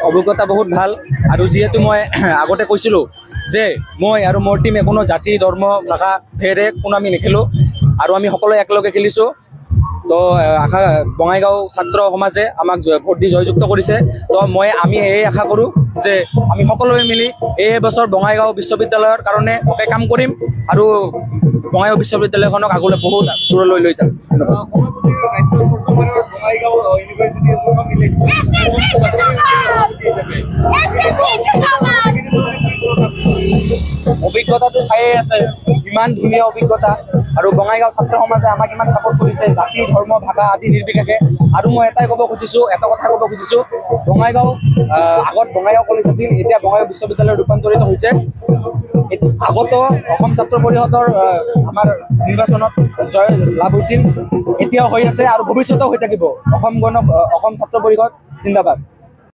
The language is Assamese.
অভিজ্ঞতা বহুত ভাল আৰু যিহেতু মই আগতে কৈছিলোঁ যে মই আৰু মোৰ টিমে কোনো জাতি ধৰ্ম ভাষা ভেদে কোনো আমি নেখেলোঁ আৰু আমি সকলোৱে একেলগে খেলিছোঁ। তো বঙাইগাঁও ছাত্ৰ সমাজে আমাক ভোট দি জয়যুক্ত কৰিছে। তো আমি এই আশা কৰোঁ যে আমি সকলোৱে মিলি এই বছৰ বঙাইগাঁও বিশ্ববিদ্যালয়ৰ কাৰণে অকে কাম কৰিম আৰু বঙাইগাঁও বিশ্ববিদ্যালয়খনক আগলৈ বহুত দূৰলৈ লৈ যাম। অভিজ্ঞতাটো চায়ে আছে, ইমান ধুনীয়া অভিজ্ঞতা আৰু বঙাইগাঁও ছাত্ৰ সমাজে আমাক ইমান ছাপোৰ্ট কৰিছে জাতি ধৰ্ম ভাষা আদি নিৰ্বিশেষে। আৰু মই এটা কথা ক'ব খুজিছোঁ, বঙাইগাঁও আগত বঙাইগাঁও কলেজ আছিল, এতিয়া বঙাইগাঁও বিশ্ববিদ্যালয় ৰূপান্তৰিত হৈছে। আগতো অসম ছাত্ৰ পৰিষদৰ আমাৰ নিৰ্বাচনত জয় লাভ হৈছিল, এতিয়াও হৈ আছে আৰু ভৱিষ্যতেও হৈ থাকিব। অসম ছাত্ৰ পৰিষদ জিন্দাবাদ।